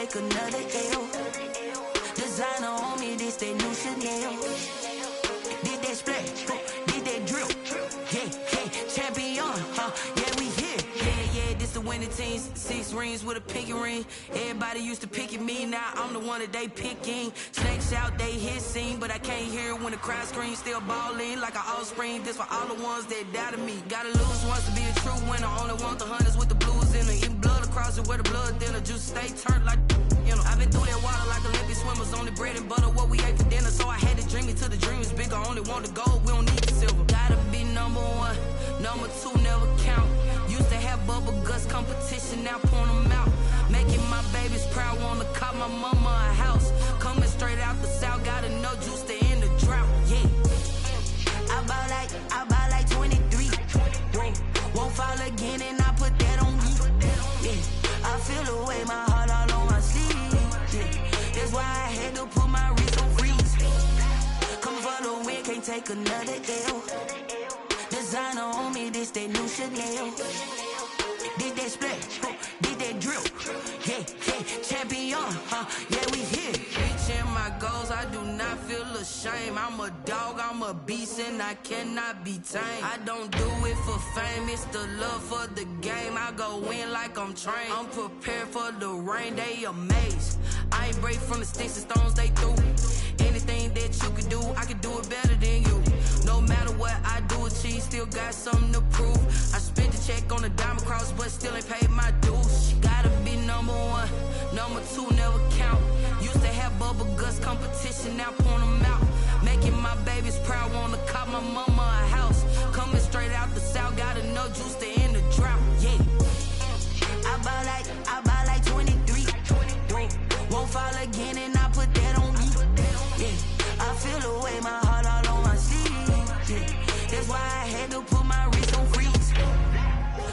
take another L. Designer on me, this that new Chanel. Did that splash, did that drill. Yeah, champion, yeah, we here. Yeah, this the winning teams. 6 rings with a pinky ring. Everybody used to pick at me, now I'm the one that they picking. Snakes out, they hissing, but I can't hear it when the crowd screams. Still balling like an offspring. This for all the ones that doubted me. Gotta lose once to be a true winner. Only want the hunters with the blues in it. Eating blood across it where the blood dinner. Juice stay turned like, you know. I've been through that water like Olympic swimmers. Only bread and butter, what we ate for dinner. So I had to dream it till the dream is bigger. Only want the gold, we don't need the silver. Gotta be number 1, number 2 never count. Used to have bubble guts competition, now point them out. Making my babies proud, wanna call my mama a house. Coming straight out the south, gotta know juice to end the drought, yeah. I buy like 23. Won't fall again and I put that on me, yeah. I feel the way, my heart all on my sleeve, yeah. That's why I had to put my wrist on freeze. Come for the win, can't take another L. Designer on me, this that new Chanel. Did that splash, did that drill. Yeah, champion, yeah, we here. Reaching my goals, I do not feel ashamed. I'm a dog, I'm a beast, and I cannot be tamed. I don't do it for fame, it's the love for the game. I go in like I'm trained. I'm prepared for the rain, they amazed. I ain't break from the sticks and stones they threw. Anything that you could do, I could do it better than you. No matter what I do, achieve, still got something to prove. I spent the check on the diamond cross, but still ain't paid my dues. Gotta be number 1, number 2 never count. Used to have bubble guts competition, now point them out. Making my babies proud, wanna call my mama a house. Coming straight out the south, gotta know juice to end the drought, yeah. I buy like 23. Won't fall again and I put that on me, yeah. I feel the way, my heart all on my sleeve, yeah. That's why I had to put my wrist on freeze.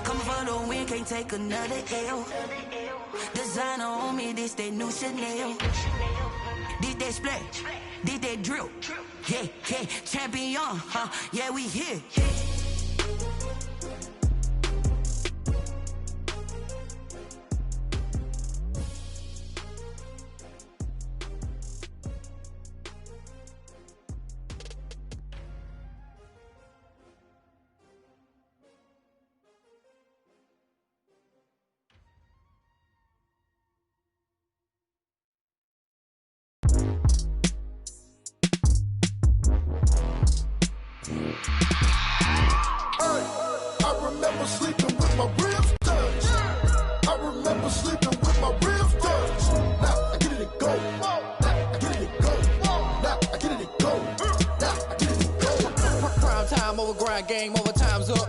Coming for the win, can't take another L. Designer on me, this that new Chanel. Did that splash, did that drill. Yeah, champion, yeah, we here. Sleeping with my ribs touched. I remember sleeping with my ribs touched. Now I get it and go. Now I get it and go. Now I get it and go. Now I get it and go. Prime time over grind game, overtime's up.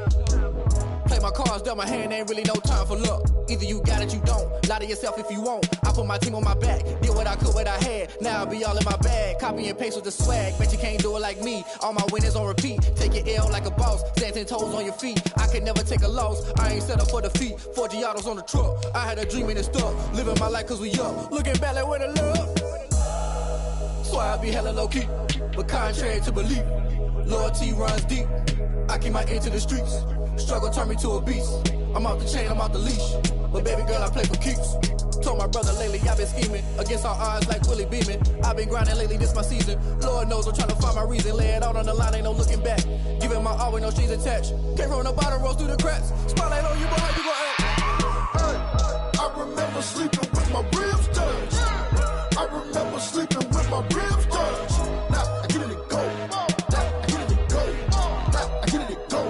Play my cards, dealt my hand, ain't really no time for luck. Either you got it, you don't. Lie to yourself if you won't. I put my team on my back, did what I could, what I had. Now I'll be all in my bag, copy and paste with the swag. Bet you can't do it like me. All my winners on repeat. Take your L like a boss, stand 10 toes on your feet. I can never take a loss. I ain't set up for defeat. 4 Giottos on the truck. I had a dream and it's stuck. Living my life cause we up. Looking back like where the love. So I be hella low key, but contrary to belief, loyalty runs deep. I keep my ear to the streets. Struggle turned me to a beast. I'm off the chain, I'm off the leash. But baby girl, I play for keeps. Told my brother lately, I've been scheming against all odds like Willie Beeman. I've been grinding lately, this my season. Lord knows I'm trying to find my reason. Lay it out on the line, ain't no looking back. Giving my all with no strings attached. Came from the bottom, rose through the cracks. Spotlight on you, boy, how you gon' act? Hey, I remember sleeping with my ribs touched. I remember sleeping with my ribs touched. Now I get it and go. Now I get it and go. Now I get it and go.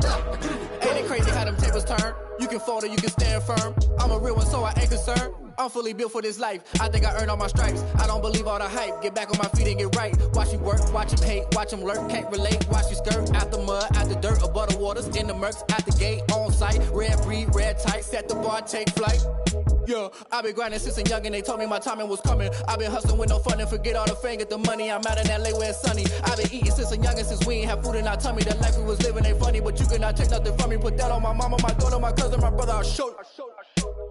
Now I get it and go. Ain't it crazy how them tables turn? You can fold or you can stand firm. I'm a real one, so I ain't concerned. I'm fully built for this life. I think I earned all my stripes. I don't believe all the hype. Get back on my feet and get right. Watch you work, watch him hate, watch him lurk. Can't relate, watch you skirt. Out the mud, out the dirt, above the waters, in the murks, out the gate, on site. Red breed, red tight, set the bar, take flight. Yeah, I been grinding since a youngin', they told me my timing was coming. I been hustling with no fun and forget all the fame, get the money. I'm out in LA where it's sunny. I been eating since a youngin', since we ain't have food in our tummy. The life we was living ain't funny, but you cannot take nothing from me. Put that on my mama, my daughter, my cousin, my brother, I'll show you.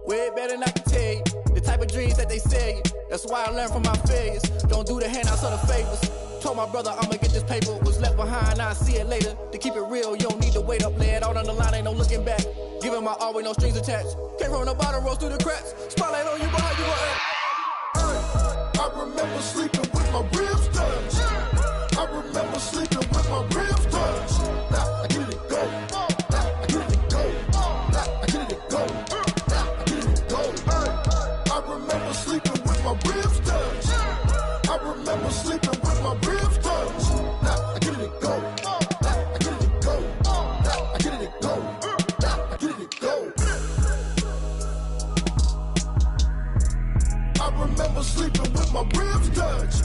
Way better than I can tell you. The type of dreams that they sell you. That's why I learned from my failures. Don't do the handouts or the favors. Told my brother I'ma get this paper. Was left behind, I'll see it later. To keep it real, you don't need to wait up. Lay it out on the line, ain't no looking back. Giving my all with no strings attached. Came from the bottom, rose through the cracks. Spotlight on you, boy, how you gon' act? I remember sleeping with my ribs touched. I remember sleeping with my ribs touched. Now I get it go. Now I get it go. Now I get it go. Now I get it go. I remember sleeping with my ribs touched. I remember sleeping with my ribs touched. Now I get it go. Now I get it go. Now I get it go. Now I get it go. I remember sleeping with my ribs touched.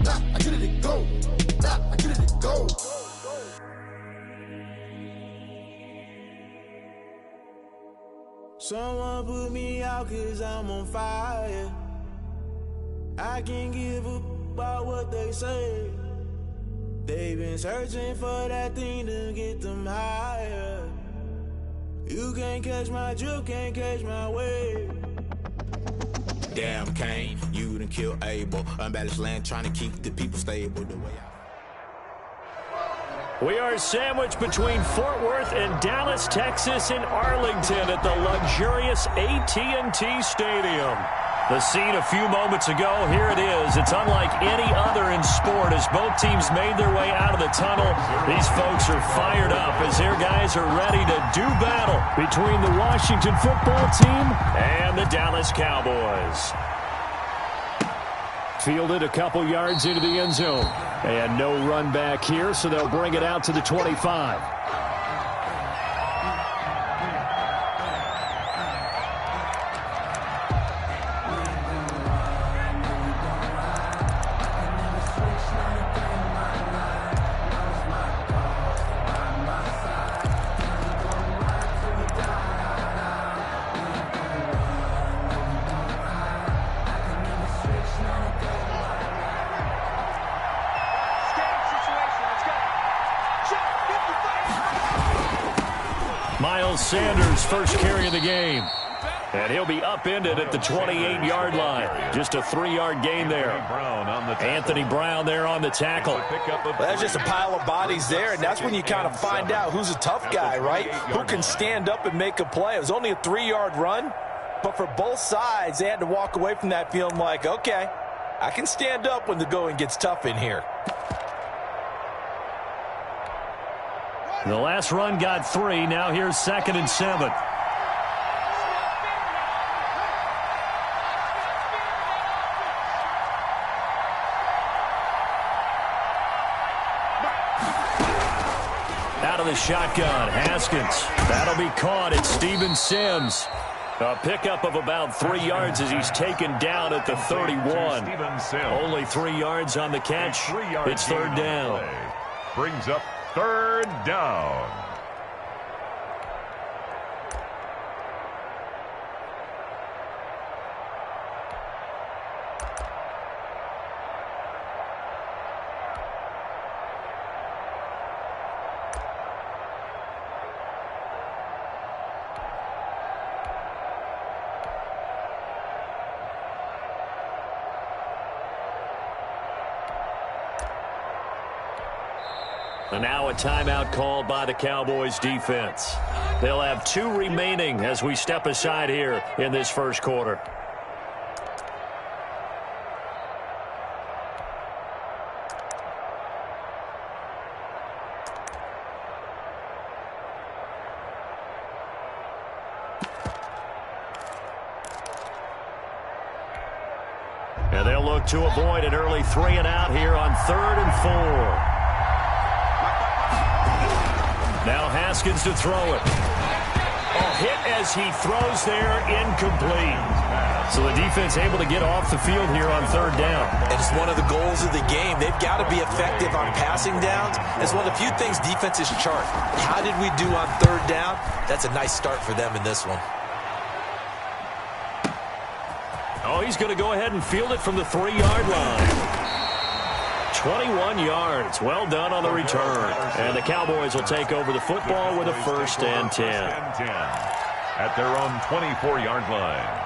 Now I get it go. Now I get it go. Someone put me out 'cause I'm on fire. I can't give a about what they say. They've been searching for that thing to get them higher. You can't catch my drift, can't catch my wave. Damn, Kane, you done killed Abel. Unbalanced land trying to keep the people stable. The way We are sandwiched between Fort Worth and Dallas, Texas, and Arlington at the luxurious AT&T Stadium. The scene a few moments ago, here it is. It's unlike any other in sport as both teams made their way out of the tunnel. These folks are fired up as their guys are ready to do battle between the Washington football team and the Dallas Cowboys. Fielded a couple yards into the end zone. And no run back here, so they'll bring it out to the 25. Sanders' first carry of the game. And he'll be upended at the 28-yard line. Just a 3-yard gain there. Anthony Brown there on the tackle. Well, that's just a pile of bodies there, and that's when you kind of find out who's a tough guy, right? Who can stand up and make a play. It was only a 3-yard run, but for both sides, they had to walk away from that feeling like, okay, I can stand up when the going gets tough in here. The last run got 3. Now here's 2nd and 7. Out of the shotgun, Haskins. That'll be caught. It's Steven Sims. A pickup of about 3 yards as he's taken down at the 31. Only 3 yards on the catch. It's 3rd down. Brings up 3rd down. And now a timeout called by the Cowboys defense. They'll have 2 remaining as we step aside here in this first quarter. And they'll look to avoid an early 3 and out here on 3rd and 4. Now Haskins to throw it. Hit as he throws there, incomplete. So the defense able to get off the field here on 3rd down. And it's one of the goals of the game. They've got to be effective on passing downs. It's one of the few things defenses chart. How did we do on 3rd down? That's a nice start for them in this one. Oh, he's going to go ahead and field it from the 3-yard line. 21 yards. Well done on the return. And the Cowboys will take over the football with a 1st and 10. At their own 24-yard line.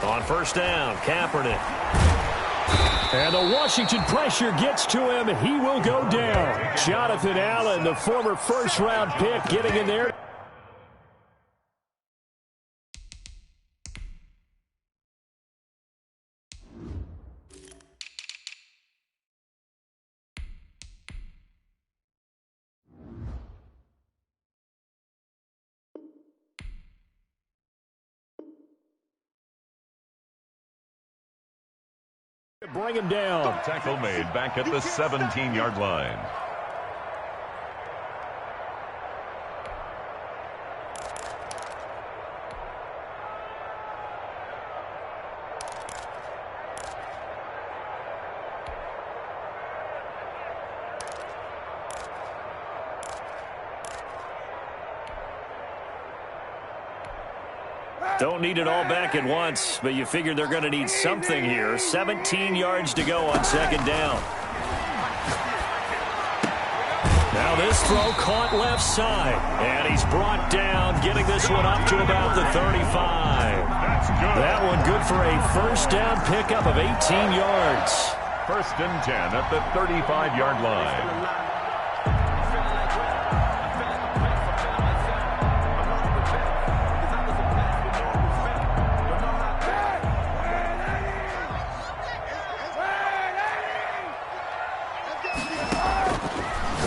On first down, Kaepernick. And the Washington pressure gets to him. He will go down. Jonathan Allen, the former first-round pick, getting in there. Bring him down. Tackle made back at the 17-yard line. Don't need it all back at once, but you figure they're going to need something here. 17 yards to go on second down. Now this throw caught left side, and he's brought down, getting this one up to about the 35. That one good for a first down pickup of 18 yards. First and 10 at the 35-yard line.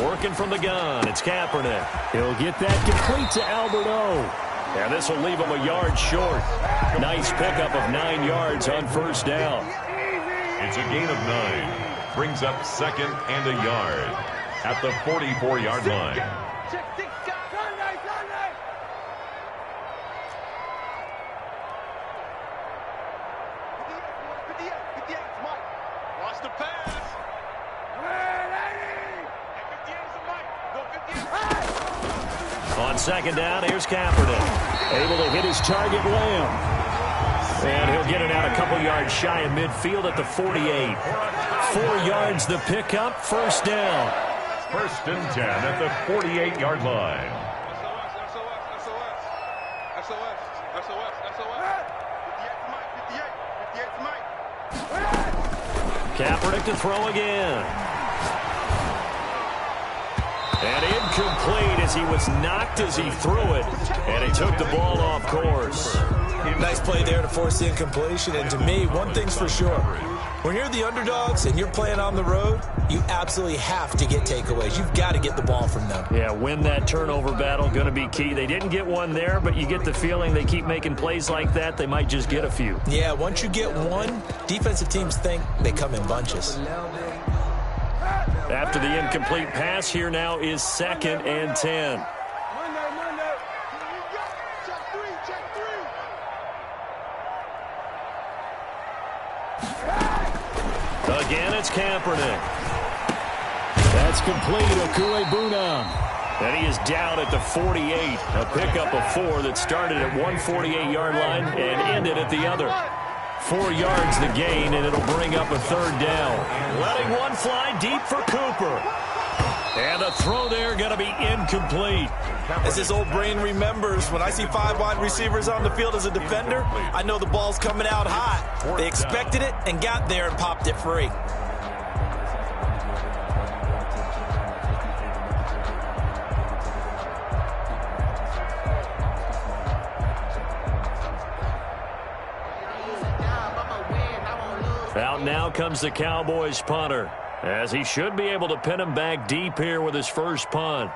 Working from the gun, it's Kaepernick. He'll get that complete to Alberto. And this will leave him a yard short. Nice pickup of 9 yards on first down. It's a gain of 9. Brings up second and a yard at the 44-yard line. Watch the pass. On second down, here's Kaepernick. Able to hit his target, Lamb. And he'll get it out a couple yards shy of midfield at the 48. 4 yards the pickup, first down. First and 10 at the 48-yard line. Kaepernick to throw again. And incomplete as he was knocked as he threw it. And he took the ball off course. Nice play there to force the incompletion. And to me, one thing's for sure. When you're the underdogs and you're playing on the road, you absolutely have to get takeaways. You've got to get the ball from them. Yeah, win that turnover battle, going to be key. They didn't get one there, but you get the feeling they keep making plays like that, they might just get a few. Yeah, once you get one, defensive teams think they come in bunches. After the incomplete pass, here now is second and 10. Again, it's Kaepernick. That's complete, Okuebuna. And he is down at the 48. A pickup of 4 that started at 148-yard line and ended at the other. 4 yards the gain, and it'll bring up a third down. Letting one fly deep for Cooper. And the throw there going to be incomplete. As his old brain remembers, when I see 5 wide receivers on the field as a defender, I know the ball's coming out hot. They expected it and got there and popped it free. Out now comes the Cowboys punter, as he should be able to pin him back deep here with his first punt.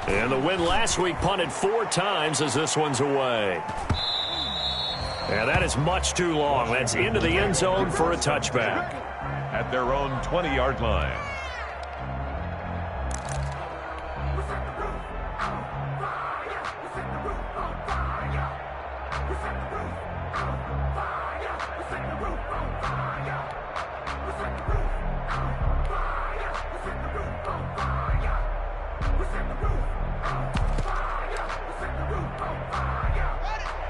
And the win last week punted 4 times as this one's away. And that is much too long. That's into the end zone for a touchback. At their own 20-yard line.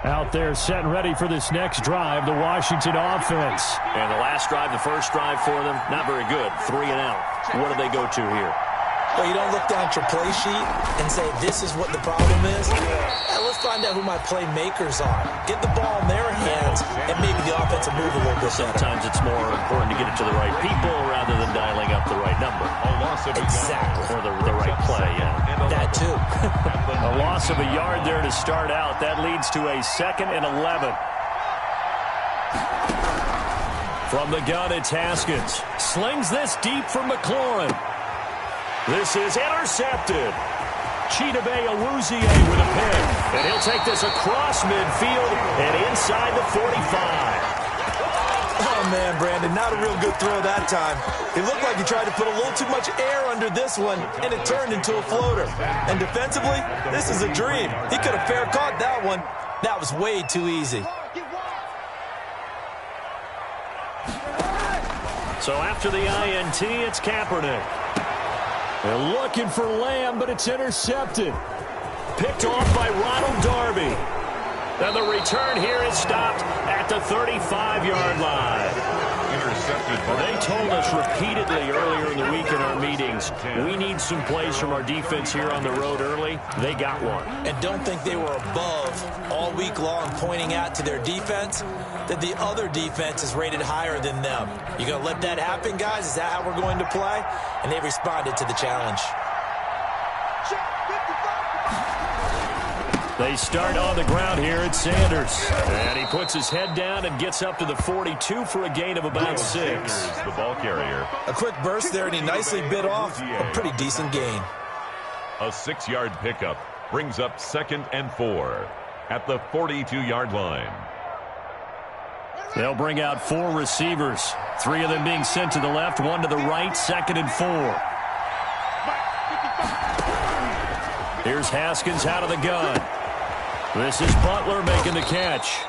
Out there set and ready for this next drive, the Washington offense. And the last drive, the first drive for them, not very good. 3 and out. What do they go to here? Well, you don't look down at your play sheet and say, this is what the problem is. Let's find out who my playmakers are. Get the ball in their hands, and maybe the offense will move a little bit better. Sometimes it's more important to get it to the right people rather than dialing up the right number. Exactly. Or the right play, yeah. That, too. A loss of a yard there to start out. That leads to a 2nd and 11. From the gun, it's Haskins. Slings this deep for McLaurin. This is intercepted. Chidobe Awuzie with a pick. And he'll take this across midfield and inside the 45. Oh, man, Brandon, not a real good throw that time. It looked like he tried to put a little too much air under this one, and it turned into a floater. And defensively, this is a dream. He could have fair caught that one. That was way too easy. So after the INT, it's Kaepernick. They're looking for Lamb, but it's intercepted. Picked off by Ronald Darby. And the return here is stopped at the 35-yard line. Intercepted. Well, they told us repeatedly earlier in the week in our meetings, we need some plays from our defense here on the road early. They got one. And don't think they were above all week long pointing out to their defense that the other defense is rated higher than them. You going to let that happen, guys? Is that how we're going to play? And they responded to the challenge. They start on the ground here at Sanders. And he puts his head down and gets up to the 42 for a gain of about 6. The ball carrier. A quick burst there, and he nicely bit off a pretty decent gain. A 6-yard pickup brings up 2nd and 4 at the 42-yard line. They'll bring out 4 receivers. 3 of them being sent to the left, 1 to the right, 2nd and 4. Here's Haskins out of the gun. This is Butler making the catch.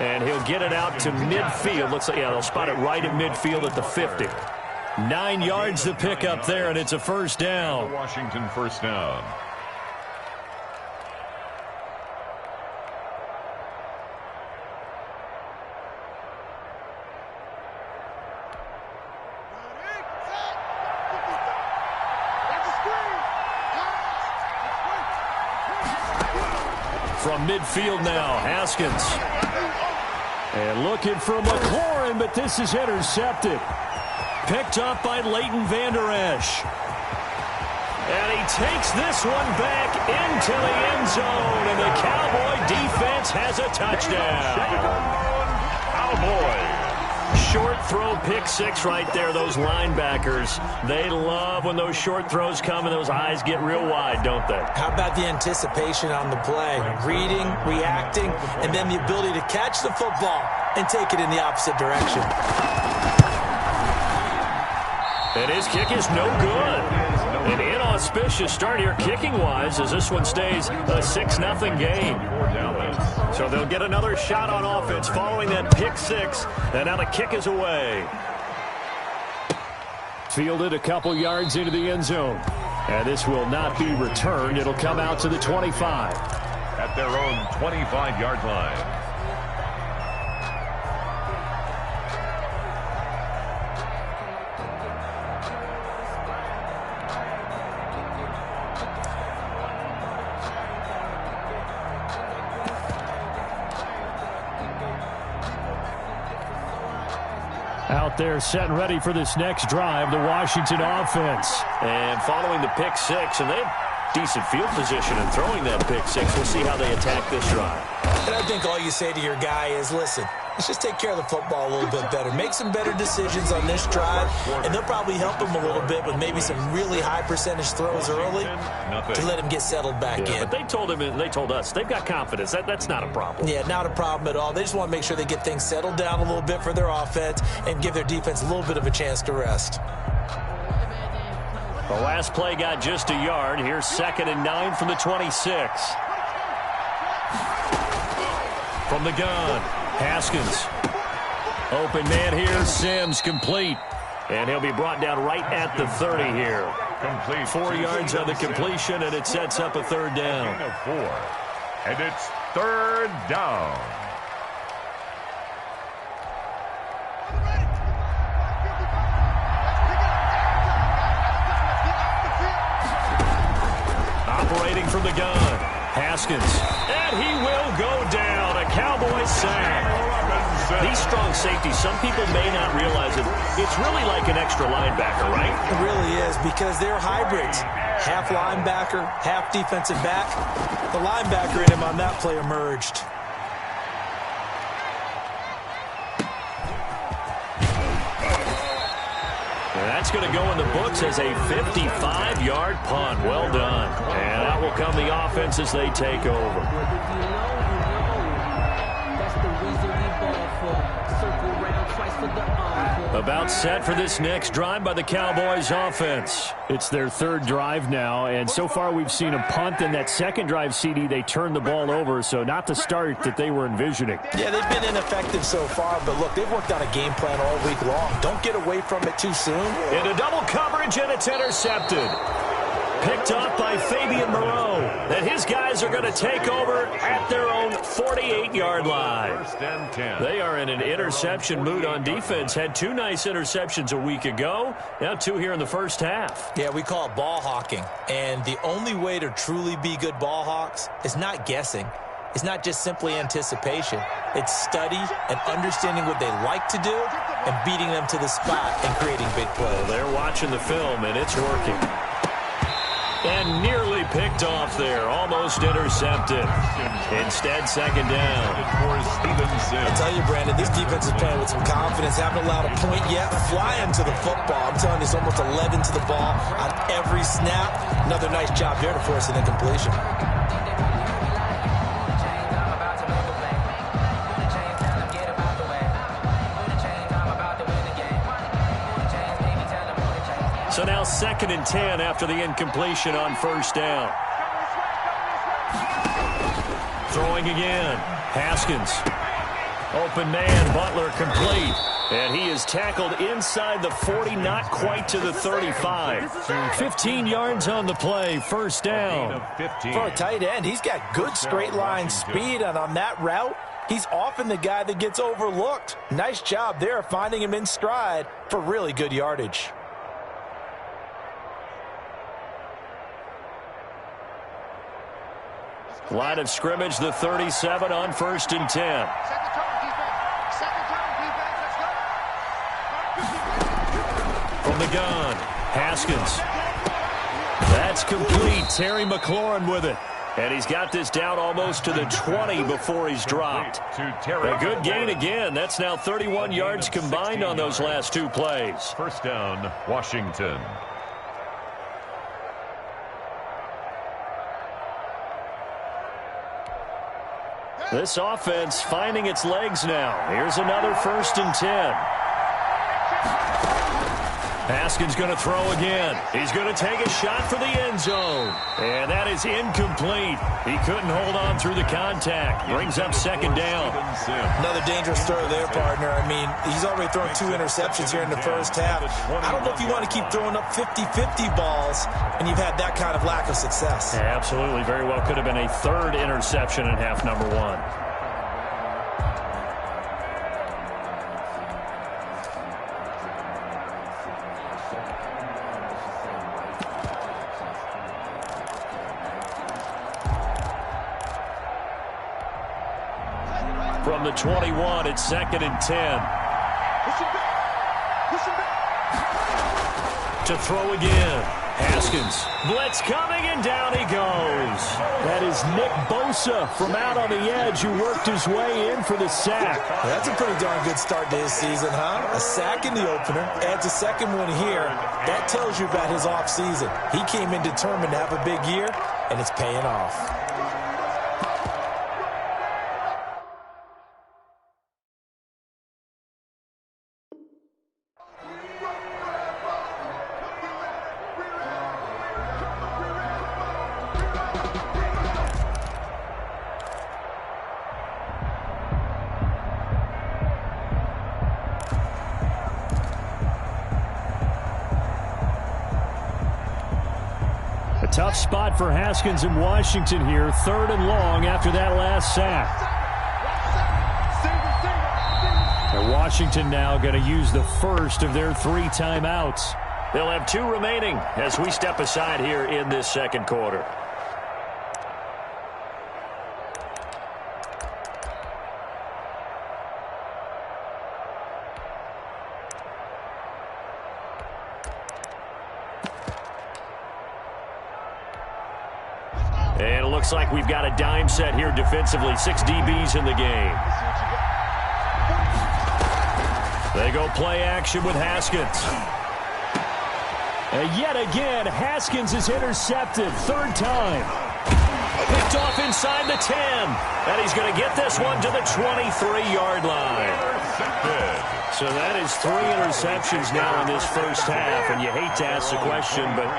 And he'll get it out to midfield. Looks like, yeah, they'll spot it right at midfield at the 50. 9 yards to pick up there, and it's a first down. Washington first down. From midfield now, Haskins. And looking for McLaurin, but this is intercepted. Picked up by Leighton Vander Esch. And he takes this one back into the end zone, and the Cowboy defense has a touchdown. Cowboy. Short throw, pick 6 right there. Those linebackers, they love when those short throws come and those eyes get real wide, don't they? How about the anticipation on the play? Reading, reacting, and then the ability to catch the football and take it in the opposite direction. And his kick is no good. An inauspicious start here kicking-wise as this one stays a 6-0 game. So they'll get another shot on offense following that pick 6, and now the kick is away. Fielded a couple yards into the end zone. And this will not be returned. It'll come out to the 25. At their own 25-yard line. Out there set and ready for this next drive, the Washington offense. And following the pick 6, and they have decent field position in throwing that pick 6. We'll see how they attack this drive. And I think all you say to your guy is, listen, let's just take care of the football a little bit better. Make some better decisions on this drive, and they'll probably help him a little bit with maybe some really high percentage throws early to let him get settled back in. But they told him, and they told us, they've got confidence. That's not a problem. Yeah, not a problem at all. They just want to make sure they get things settled down a little bit for their offense and give their defense a little bit of a chance to rest. The last play got just a yard. Here's 2nd and 9 from the 26. From the gun, Haskins. Open man here, Sims, complete. And he'll be brought down right at the 30 here. Complete. 4 yards on the completion, and it sets up a 3rd down. And it's 3rd down. Operating from the gun, Haskins, and he will go down. A Cowboys sack. These strong safeties, some people may not realize it. It's really like an extra linebacker, right? It really is, because they're hybrids. Half linebacker, half defensive back. The linebacker in him on that play emerged. That's going to go in the books as a 55-yard punt. Well done. And out will come the offense as they take over. About set for this next drive by the Cowboys offense. It's their 3rd drive now, and so far we've seen a punt. In that 2nd drive, CD, they turned the ball over, so not the start that they were envisioning. Yeah, they've been ineffective so far, but look, they've worked on a game plan all week long. Don't get away from it too soon. Into double coverage, and it's intercepted. Picked up by Fabian Moreau. And his guys are going to take over at their own 48-yard line. 1st and 10. They are in an interception mood on defense. Had 2 nice interceptions a week ago. Now 2 here in the first half. Yeah, we call it ball hawking. And the only way to truly be good ball hawks is not guessing. It's not just simply anticipation. It's study and understanding what they like to do and beating them to the spot and creating big plays. They're watching the film, and it's working. And nearly picked off there. Almost intercepted. Instead, 2nd down. I tell you, Brandon, this defense is playing with some confidence. Haven't allowed a point yet. Flying to the football. I'm telling you, it's almost 11 to the ball on every snap. Another nice job there to force an incompletion. So now 2nd and 10 after the incompletion on 1st down. Throwing again. Haskins. Open man. Butler complete. And he is tackled inside the 40, not quite to the 35. 15 yards on the play. 1st down. For a tight end, he's got good straight line speed, and on that route, he's often the guy that gets overlooked. Nice job there finding him in stride for really good yardage. Line of scrimmage, the 37 on 1st and 10. From the gun, Haskins. That's complete. Terry McLaurin with it. And he's got this down almost to the 20 before he's dropped. A good gain again. That's now 31 yards combined on those last 2 plays. 1st down, Washington. This offense finding its legs now. Here's another 1st and 10. Haskins going to throw again. He's going to take a shot for the end zone. And that is incomplete. He couldn't hold on through the contact. Brings up 2nd down. Another dangerous throw there, partner. I mean, he's already thrown 2 interceptions here in the first half. I don't know if you want to keep throwing up 50-50 balls when you've had that kind of lack of success. Yeah, absolutely. Very well could have been a 3rd interception in half number 1. From the 21, it's 2nd and 10. To throw again. Haskins. Blitz coming, and down he goes. That is Nick Bosa from out on the edge who worked his way in for the sack. Well, that's a pretty darn good start to his season, huh? A sack in the opener, adds a 2nd one here. That tells you about his offseason. He came in determined to have a big year, and it's paying off. Tough spot for Haskins in Washington here. 3rd and long after that last sack. And Washington now going to use the first of their 3 timeouts. They'll have 2 remaining as we step aside here in this second quarter. And it looks like we've got a dime set here defensively. 6 DBs in the game. They go play action with Haskins. And yet again, Haskins is intercepted. 3rd time. Picked off inside the 10. And he's going to get this one to the 23-yard line. So that is 3 interceptions now in this first half. And you hate to ask the question, but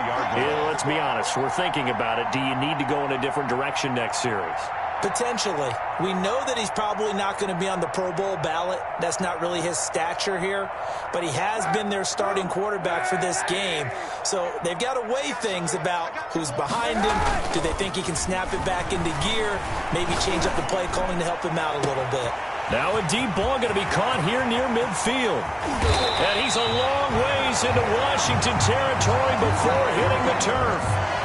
let's be honest. We're thinking about it. Do you need to go in a different direction next series? Potentially. We know that he's probably not going to be on the Pro Bowl ballot. That's not really his stature here. But he has been their starting quarterback for this game. So they've got to weigh things about who's behind him. Do they think he can snap it back into gear? Maybe change up the play calling to help him out a little bit. Now a deep ball going to be caught here near midfield. And he's a long ways into Washington territory before hitting the turf.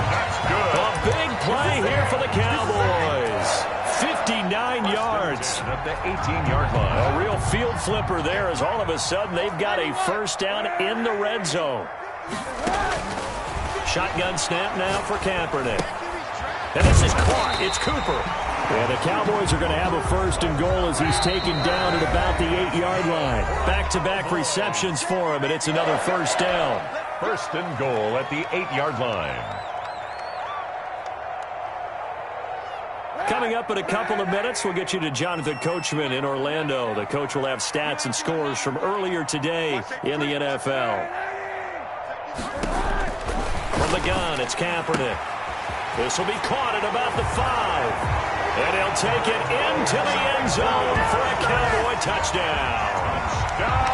That's good. A big play here for the Cowboys. 59 yards. At the 18-yard line. A real field flipper there as all of a sudden they've got a first down in the red zone. Shotgun snap now for Kaepernick. And this is caught. It's Cooper. And the Cowboys are going to have a 1st and goal as he's taken down at about the 8-yard line. Back-to-back receptions for him, and it's another first down. 1st and goal at the 8-yard line. Coming up in a couple of minutes, we'll get you to Jonathan Coachman in Orlando. The coach will have stats and scores from earlier today in the NFL. From the gun, it's Kaepernick. This will be caught at about the 5. And he'll take it into the end zone for a Cowboy touchdown.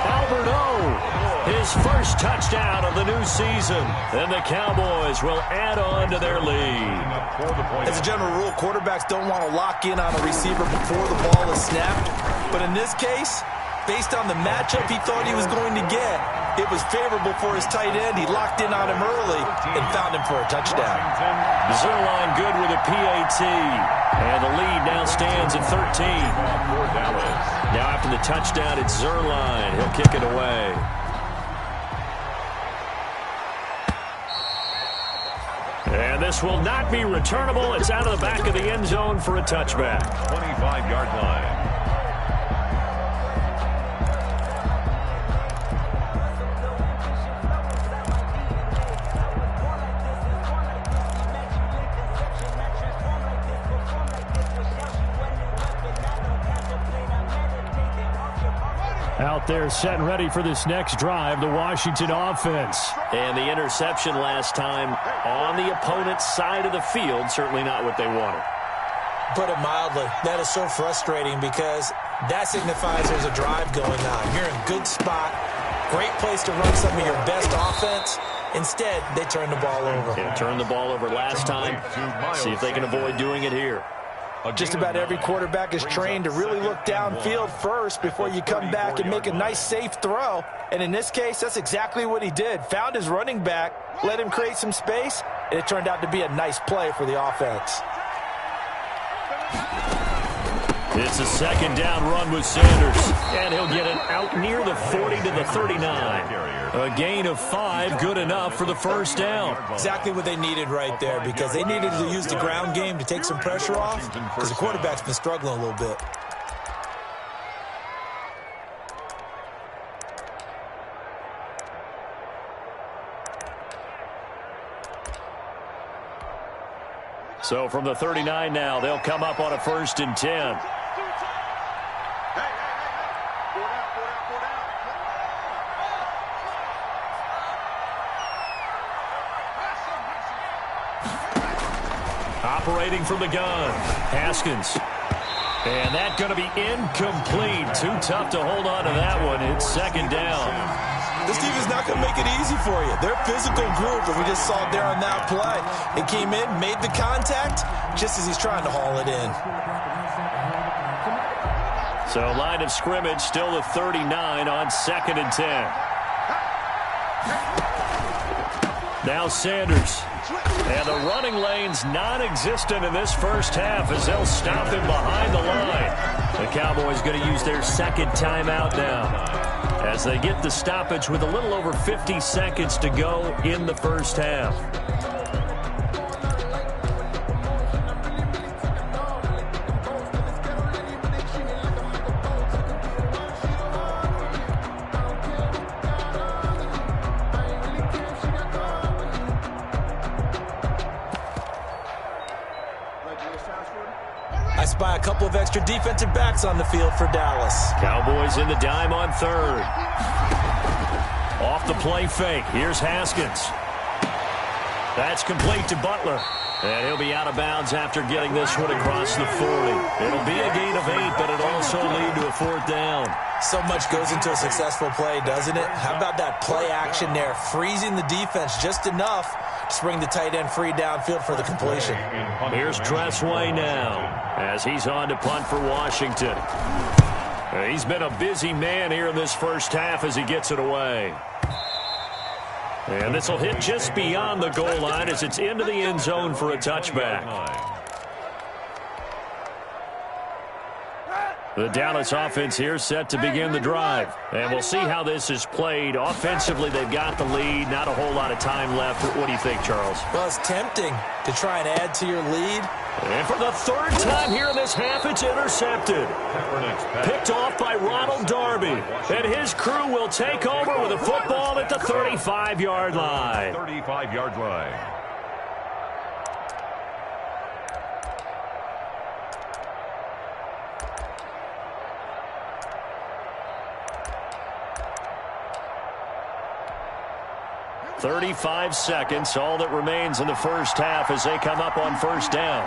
Albert O, his first touchdown of the new season. And the Cowboys will add on to their lead. As a general rule, quarterbacks don't want to lock in on a receiver before the ball is snapped. But in this case, based on the matchup he thought he was going to get, it was favorable for his tight end. He locked in on him early and found him for a touchdown. Zerline good with a PAT. And the lead now stands at 13. Now after the touchdown, it's Zerline. He'll kick it away. And this will not be returnable. It's out of the back of the end zone for a touchback. 25-yard line. Out there set and ready for this next drive, the Washington offense. And the interception last time on the opponent's side of the field, certainly not what they wanted. Put it mildly, that is so frustrating because that signifies there's a drive going on. You're in a good spot, great place to run some of your best offense. Instead, they turn the ball over. Yeah, turned the ball over last time. See if they can avoid doing it here. Just about every quarterback is trained to really look downfield first before you come back and make a nice, safe throw. And in this case, that's exactly what he did. Found his running back, let him create some space, and it turned out to be a nice play for the offense. It's a second down run with Sanders, and he'll get it out near the 40 to the 39. A gain of 5, good enough for the first down. Exactly what they needed right there because they needed to use the ground game to take some pressure off because the quarterback's been struggling a little bit. So from the 39 now, they'll come up on a 1st and 10. Operating from the gun, Haskins. And that's going to be incomplete. Too tough to hold on to that one. It's second down. This team is not going to make it easy for you. They're a physical group, and we just saw it there on that play. It came in, made the contact, just as he's trying to haul it in. So line of scrimmage still at 39 on 2nd and 10. Now Sanders. And the running lane's non-existent in this first half as they'll stop him behind the line. The Cowboys going to use their second timeout now as they get the stoppage with a little over 50 seconds to go in the first half. I spy a couple of extra defensive backs on the field for Dallas. Cowboys in the dime on 3rd. Off the play fake. Here's Haskins. That's complete to Butler. And he'll be out of bounds after getting this one across the 40. It'll be a gain of 8, but it'll also lead to a 4th down. So much goes into a successful play, doesn't it? How about that play action there, freezing the defense just enough to bring the tight end free downfield for the completion. Here's Tressway now as he's on to punt for Washington. He's been a busy man here in this first half as he gets it away. And this will hit just beyond the goal line as it's into the end zone for a touchback. The Dallas offense here set to begin the drive. And we'll see how this is played. Offensively, they've got the lead. Not a whole lot of time left. What do you think, Charles? Well, it's tempting to try and add to your lead. And for the 3rd time here in this half, it's intercepted. Picked off by Ronald Darby. And his crew will take over with a football at the 35-yard line. 35-yard line. .35 seconds, all that remains in the first half as they come up on 1st down.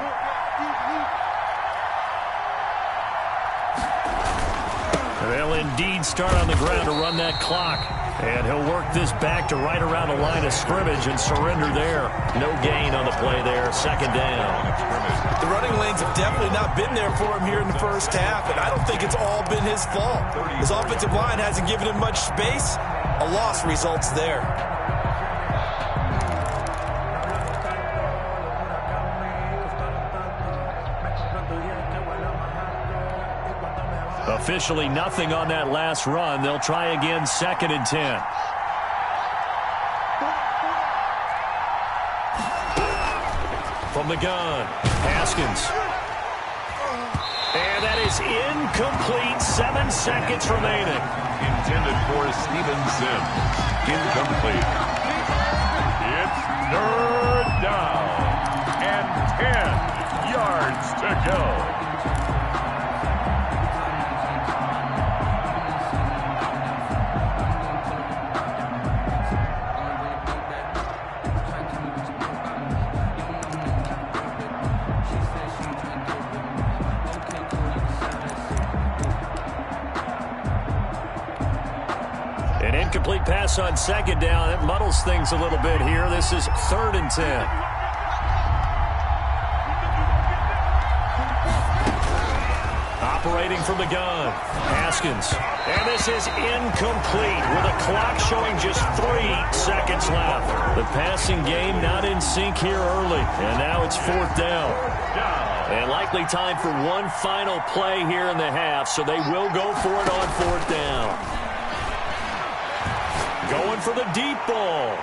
They'll indeed start on the ground to run that clock. And he'll work this back to right around the line of scrimmage and surrender there. No gain on the play there, 2nd down. The running lanes have definitely not been there for him here in the first half, and I don't think it's all been his fault. His offensive line hasn't given him much space. A loss results there. Officially nothing on that last run. They'll try again 2nd and 10. From the gun, Haskins. And that is incomplete. 7 seconds remaining. Intended for Stevenson. Incomplete. It's 3rd down and 10 yards to go. Incomplete pass on 2nd down. It muddles things a little bit here. This is 3rd and 10. Operating from the gun, Haskins. And this is incomplete with a clock showing just 3 seconds left. The passing game not in sync here early. And now it's 4th down. And likely time for one final play here in the half, so they will go for it on 4th down. Going for the deep ball.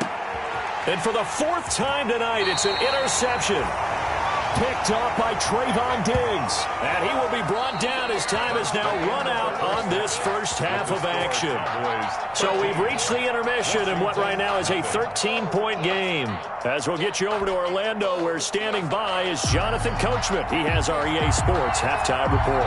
And for the 4th time tonight, it's an interception. Picked off by Trayvon Diggs. And he will be brought down as time has now run out on this first half of action. So we've reached the intermission in what right now is a 13-point game. As we'll get you over to Orlando, where standing by is Jonathan Coachman. He has our EA Sports halftime report.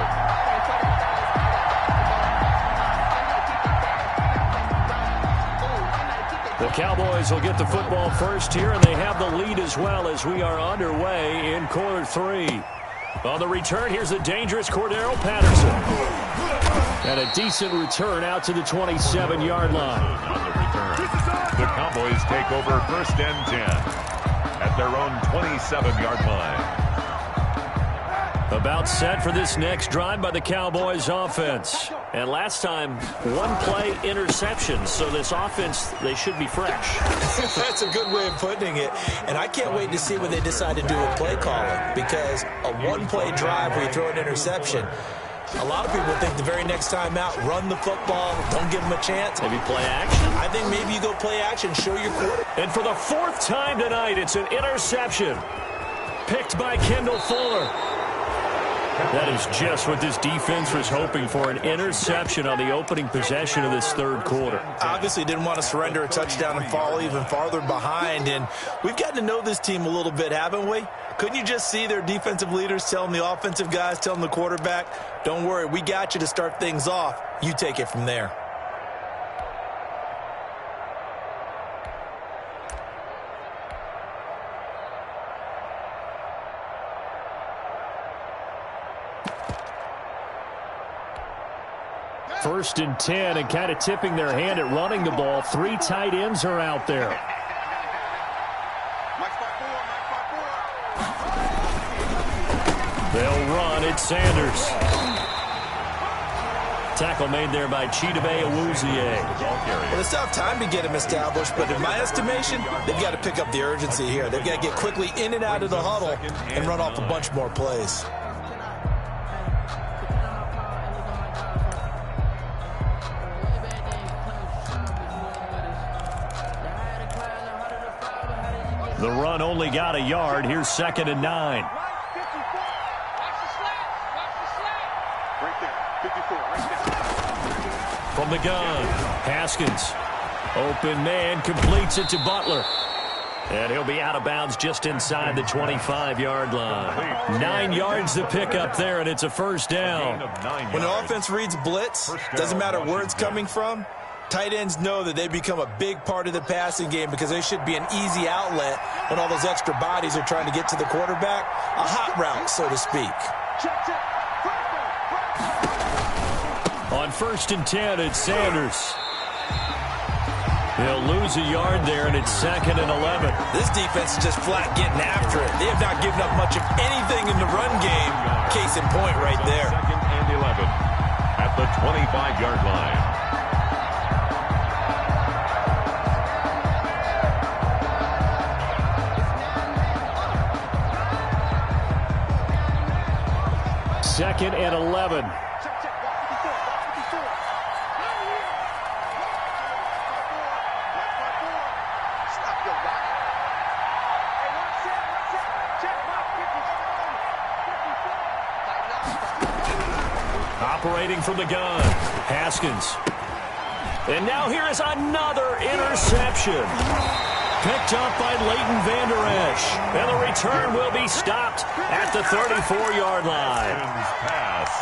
The Cowboys will get the football first here, and they have the lead as well as we are underway in quarter 3. On the return, here's the dangerous Cordero Patterson. And a decent return out to the 27-yard line. On the return, Cowboys take over 1st and 10 at their own 27-yard line. About set for this next drive by the Cowboys offense. And last time, one-play interception. So this offense, they should be fresh. That's a good way of putting it. And I can't wait to see what they decide to do with play calling. Because a one-play drive where you throw an interception, a lot of people think the very next time out, run the football, don't give them a chance. Maybe play action? I think maybe you go play action, show your quarterback. And for the 4th time tonight, it's an interception. Picked by Kendall Fuller. That is just what this defense was hoping for, an interception on the opening possession of this 3rd quarter. Obviously didn't want to surrender a touchdown and fall even farther behind, and we've gotten to know this team a little bit, haven't we? Couldn't you just see their defensive leaders telling the offensive guys, telling the quarterback, don't worry, we got you to start things off. You take it from there. First and 10, and kind of tipping their hand at running the ball. 3 tight ends are out there. They'll run. It's Sanders. Tackle made there by Chidobe Awuzie. Well, it's not time to get him established, but in my estimation, they've got to pick up the urgency here. They've got to get quickly in and out of the huddle and run off a bunch more plays. The run only got a yard. Here's 2nd and 9. From the gun, Haskins. Open man, completes it to Butler. And he'll be out of bounds just inside the 25-yard line. 9 yards to pick up there, and it's a 1st down. When an offense reads blitz, doesn't matter where it's coming from, tight ends know that they become a big part of the passing game because they should be an easy outlet when all those extra bodies are trying to get to the quarterback. A hot route, so to speak. On 1st and 10, it's Sanders. They'll lose a yard there, and it's 2nd and 11. This defense is just flat getting after it. They have not given up much of anything in the run game. Case in point right there. 2nd and 11 at the 25-yard line. Second and 11. Operating from the gun, Haskins. And now here is another interception. Picked up by Leighton Vander Esch. And the return will be stopped at the 34-yard line.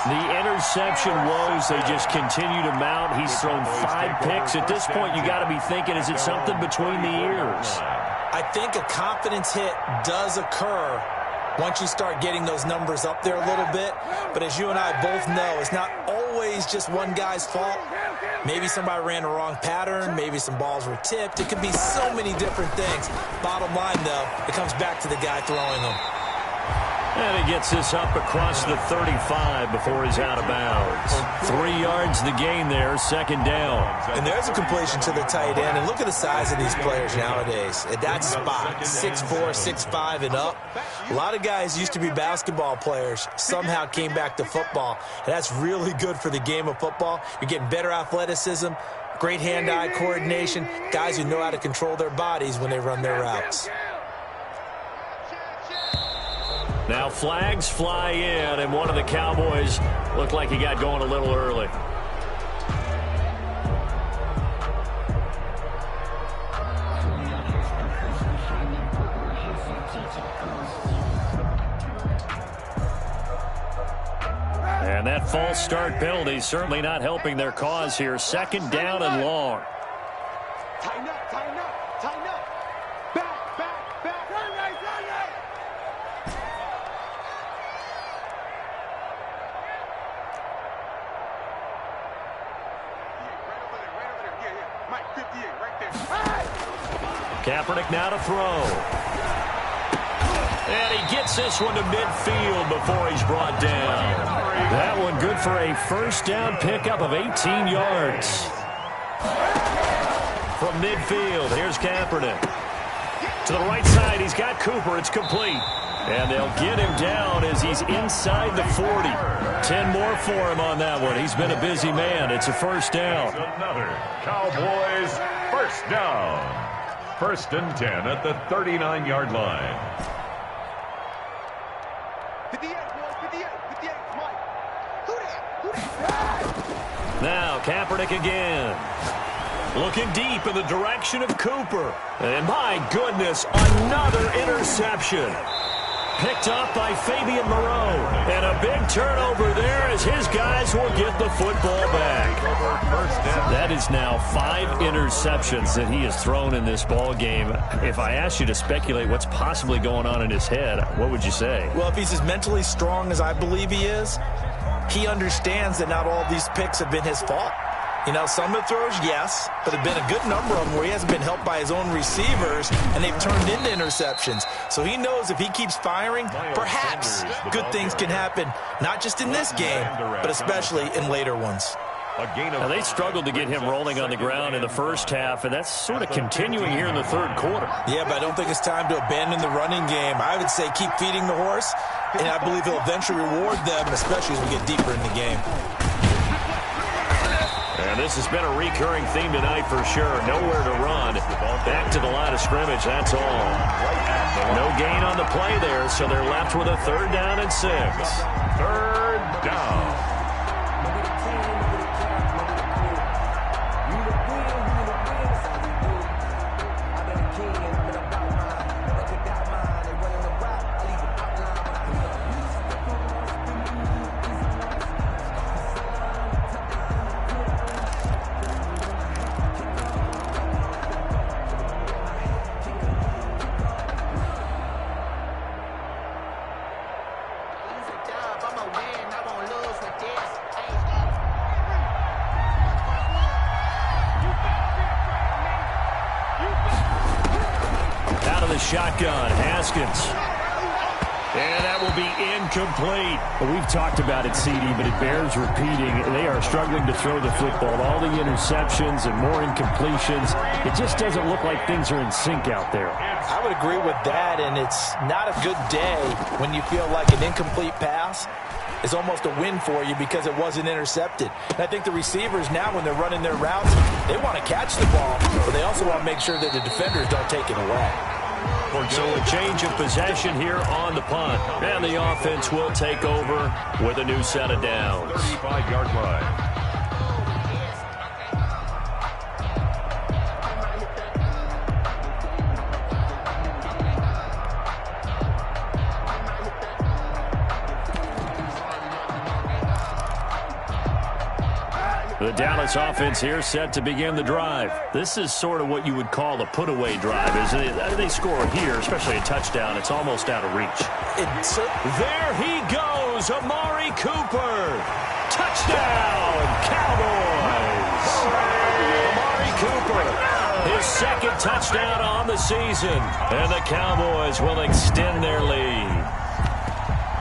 The interception woes, they just continue to mount. He's thrown 5 picks. At this point, you got to be thinking, is it something between the ears? I think a confidence hit does occur once you start getting those numbers up there a little bit. But as you and I both know, it's not always just one guy's fault. Maybe somebody ran the wrong pattern. Maybe some balls were tipped. It could be so many different things. Bottom line, though, it comes back to the guy throwing them. And he gets this up across the 35 before he's out of bounds. 3 yards the gain there, 2nd down. And there's a completion to the tight end. And look at the size of these players nowadays. At that spot, 6'4", 6'5", and up. A lot of guys used to be basketball players, somehow came back to football. And that's really good for the game of football. You're getting better athleticism, great hand-eye coordination, guys who know how to control their bodies when they run their routes. Now flags fly in, and one of the Cowboys looked like he got going a little early. And that false start penalty certainly not helping their cause here. 2nd down and long. Tighten up, tighten up, tighten up. Back, back, back. Run right, run right. Right over there, right over there. Yeah, yeah. Mike, 58, right there. Hey! Kaepernick now to throw. And he gets this one to midfield before he's brought down. That one good for a first down pickup of 18 yards. From midfield, here's Kaepernick. To the right side, he's got Cooper. It's complete. And they'll get him down as he's inside the 40. 10 more for him on that one. He's been a busy man. It's a first down. Another Cowboys first down. 1st and 10 at the 39-yard line. Now Kaepernick again. Looking deep in the direction of Cooper. And my goodness, another interception. Picked up by Fabian Moreau. And a big turnover there as his guys will get the football back. That is now 5 interceptions that he has thrown in this ball game. If I asked you to speculate what's possibly going on in his head, what would you say? Well, if he's as mentally strong as I believe he is, he understands that not all these picks have been his fault. You know, some of the throws, yes, but there have been a good number of them where he hasn't been helped by his own receivers, and they've turned into interceptions. So he knows if he keeps firing, perhaps good things can happen, not just in this game, but especially in later ones. Now, they struggled to get him rolling on the ground in the first half, and that's sort of continuing here in the third quarter. Yeah, but I don't think it's time to abandon the running game. I would say keep feeding the horse, and I believe he'll eventually reward them, especially as we get deeper in the game. And this has been a recurring theme tonight for sure. Nowhere to run. Back to the line of scrimmage, that's all. No gain on the play there, so they're left with a 3rd down and 6. 3rd down. Shotgun, Haskins. And that will be incomplete. Well, we've talked about it, CD, but it bears repeating. They are struggling to throw the football. All the interceptions and more incompletions. It just doesn't look like things are in sync out there. I would agree with that, and it's not a good day when you feel like an incomplete pass is almost a win for you because it wasn't intercepted. And I think the receivers now, when they're running their routes, they want to catch the ball, but they also want to make sure that the defenders don't take it away. So a change of possession here on the punt. And the offense will take over with a new set of downs. 35-yard line. The Dallas offense here set to begin the drive. This is sort of what you would call a put-away drive. As they score here, especially a touchdown, it's almost out of reach. There he goes, Amari Cooper. Touchdown, Cowboys. Amari Cooper, his 2nd touchdown on the season. And the Cowboys will extend their lead.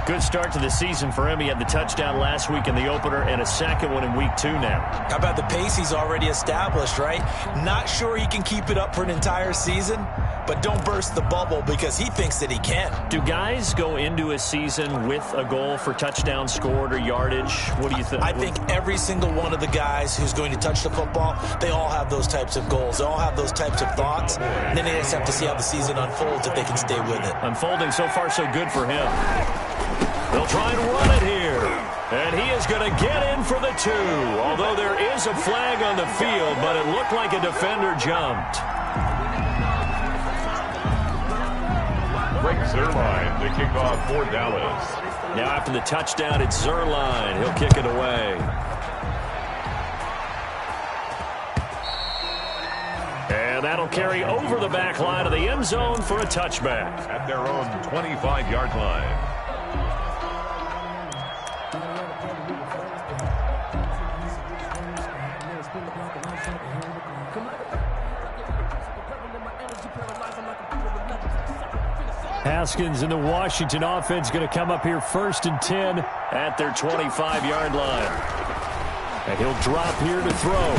Good start to the season for him. He had the touchdown last week in the opener and a 2nd one in week 2 now. How about the pace he's already established, right? Not sure he can keep it up for an entire season, but don't burst the bubble because he thinks that he can. Do guys go into a season with a goal for touchdowns scored or yardage? What do you think? I think every single one of the guys who's going to touch the football, they all have those types of goals. They all have those types of thoughts. And then they just have to see how the season unfolds if they can stay with it. Unfolding so far so good for him. They'll try and run it here. And he is going to get in for the 2. Although there is a flag on the field, but it looked like a defender jumped. Rick Zerline to kick off for Dallas. Now after the touchdown, it's Zerline. He'll kick it away. And that'll carry over the back line of the end zone for a touchback. At their own 25-yard line. Haskins and the Washington offense going to come up here 1st and 10 at their 25-yard line. And he'll drop here to throw.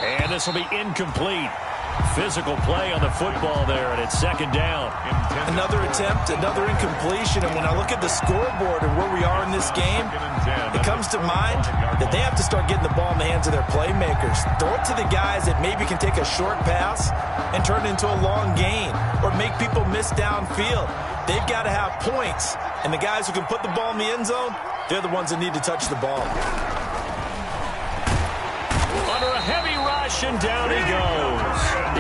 And this will be incomplete. Physical play on the football there, and it's 2nd down. Another attempt, another incompletion. And when I look at the scoreboard and where we are in this game, it comes to mind that they have to start getting the ball in the hands of their playmakers. Throw it to the guys that maybe can take a short pass and turn it into a long gain or make people miss downfield. They've got to have points. And the guys who can put the ball in the end zone, they're the ones that need to touch the ball. Under a heavy rush, and down he goes.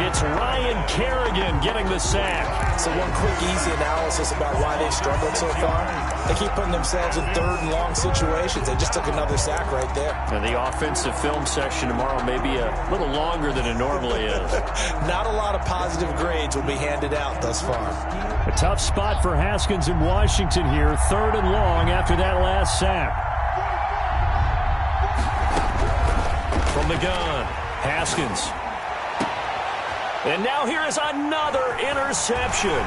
It's Ryan Kerrigan getting the sack. So one quick, easy analysis about why they've struggled so far. They keep putting themselves in 3rd and long situations. They just took another sack right there. And the offensive film session tomorrow may be a little longer than it normally is. Not a lot of positive grades will be handed out thus far. A tough spot for Haskins in Washington here. 3rd and long after that last sack. From the gun, Haskins. And now here is another interception.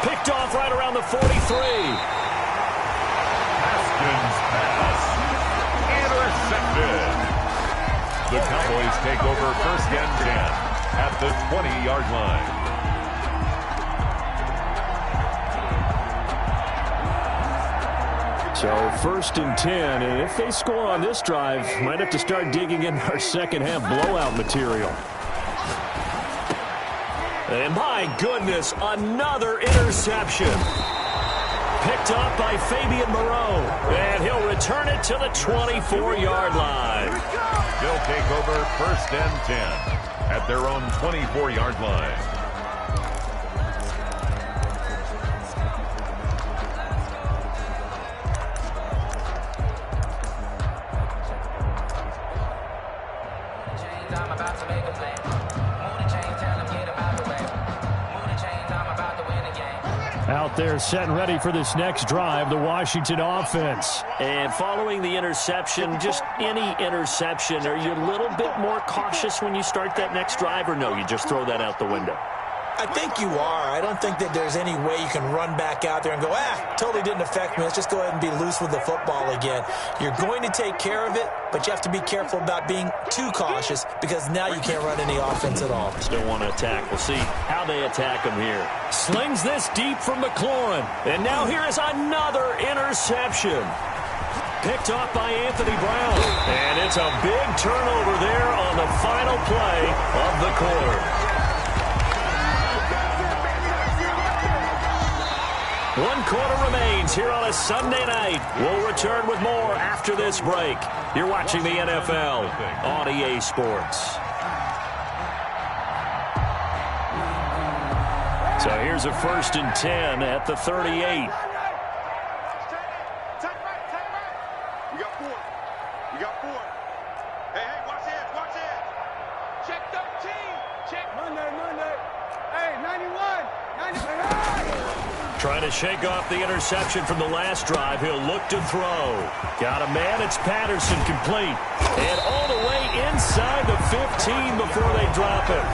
Picked off right around the 43. Haskins pass intercepted. The Cowboys take over 1st and 10 at the 20-yard line. So 1st and 10, and if they score on this drive, might have to start digging in our second-half blowout material. And my goodness, another interception. Picked up by Fabian Moreau, and he'll return it to the 24-yard line. They'll take over 1st and 10 at their own 24-yard line. Out there set and ready for this next drive, the Washington offense. And following the interception, just any interception, are you a little bit more cautious when you start that next drive, or no, you just throw that out the window? I think you are. I don't think that there's any way you can run back out there and go, totally didn't affect me. Let's just go ahead and be loose with the football again. You're going to take care of it, but you have to be careful about being too cautious because now you can't run any offense at all. Still want to attack. We'll see how they attack him here. Slings this deep from McLaurin. And now here is another interception. Picked off by Anthony Brown. And it's a big turnover there on the final play of the quarter. 1 quarter remains here on a Sunday night. We'll return with more after this break. You're watching the NFL on EA Sports. So here's a 1st and 10 at the 38. We got 4. We got 4. Hey, watch this, watch this. Check 13. Check Monday. Hey, 91. Trying to shake off the interception from the last drive. He'll look to throw. Got a man. It's Patterson, complete. And all the way inside the 15 before they drop it.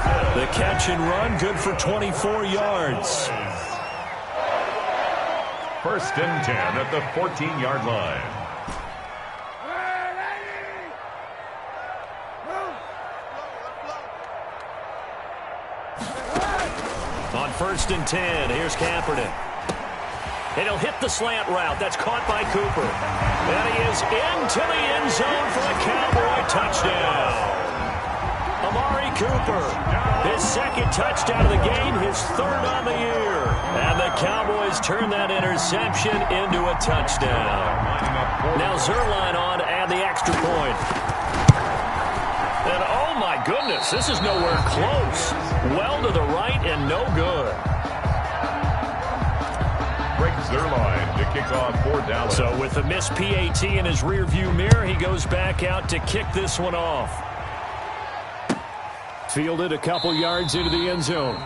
The catch and run, good for 24 yards. 1st and 10 at the 14-yard line. On 1st and 10, here's Kaepernick. And he'll hit the slant route. That's caught by Cooper. And he is into the end zone for a Cowboy touchdown. Amari Cooper, his 2nd touchdown of the game, his 3rd on the year. And the Cowboys turn that interception into a touchdown. Now Zerline on to add the extra point. And oh my goodness, this is nowhere close. Well to the right and no good. Zerline to kick off for Dallas. So with the missed PAT in his rearview mirror, he goes back out to kick this one off. Fielded a couple yards into the end zone.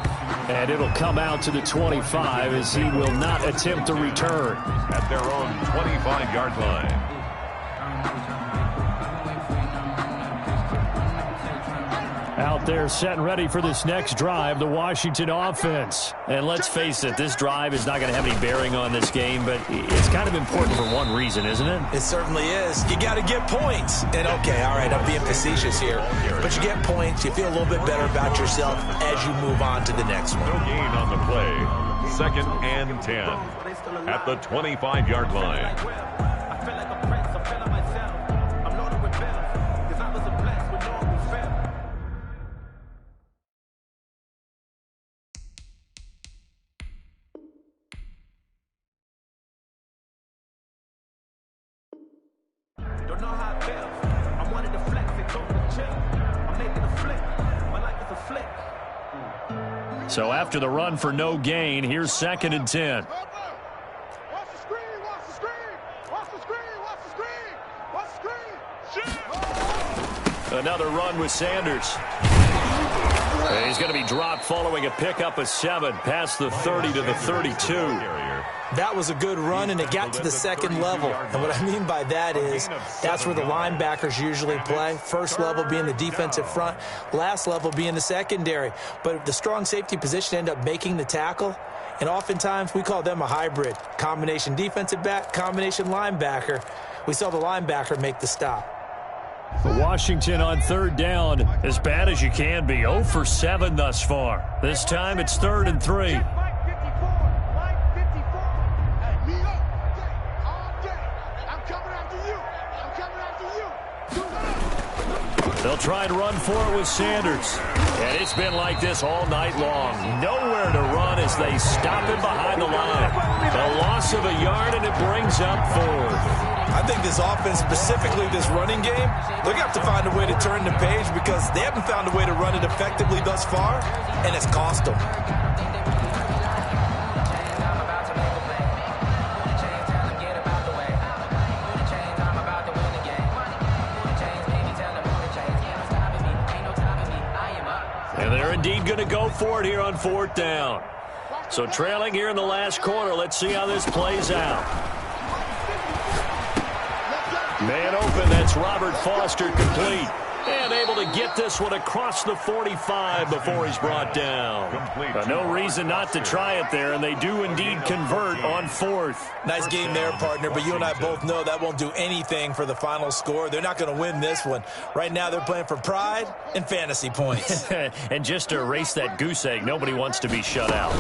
And it'll come out to the 25 as he will not attempt to return. At their own 25-yard line. Out out there setting ready for this next drive, the Washington offense. And let's face it, this drive is not going to have any bearing on this game, but it's kind of important for one reason, isn't it? It certainly is. You got to get points. And okay, all right, I'm being facetious here, but you get points, you feel a little bit better about yourself as you move on to the next one. No gain on the play. 2nd and 10 at the 25-yard line. Don't know how it feels. I wanted to flex and go to the chill. I'm making a flip. My life is a flick. So after the run for no gain, here's 2nd and 10. Watch the screen, watch the screen, watch the screen, watch the screen, watch the screen. Shit. Another run with Sanders. And he's going to be dropped following a pickup of 7 past the 30 to the 32. That was a good run, and it got to the 2nd level. And what I mean by that is that's where the linebackers usually play. First level being the defensive front, last level being the secondary. But the strong safety position ended up making the tackle, and oftentimes we call them a hybrid. Combination defensive back, combination linebacker. We saw the linebacker make the stop. Washington on 3rd down, as bad as you can be. 0 for 7 thus far. This time it's 3rd and 3. They'll try and run for it with Sanders. And it's been like this all night long. Nowhere to run as they stop him behind the line. A loss of a yard, and it brings up 4th. I think this offense, specifically this running game, they're going to have to find a way to turn the page because they haven't found a way to run it effectively thus far, and it's cost them. And they're indeed going to go for it here on 4th down. So trailing here in the last quarter, let's see how this plays out. Man open, that's Robert Foster, complete. And able to get this one across the 45 before he's brought down. No reason not to try it there, and they do indeed convert on 4th. Nice game there, partner, but you and I both know that won't do anything for the final score. They're not going to win this one. Right now they're playing for pride and fantasy points. And just to erase that goose egg, nobody wants to be shut out.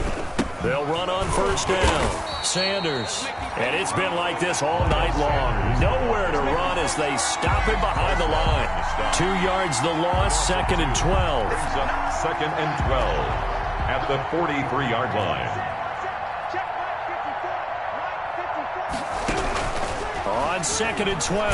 They'll run on 1st down. Sanders. And it's been like this all night long. Nowhere to run as they stop him behind the line. 2 yards the loss, 2nd and 12. 2nd and 12 at the 43-yard line. On 2nd and 12,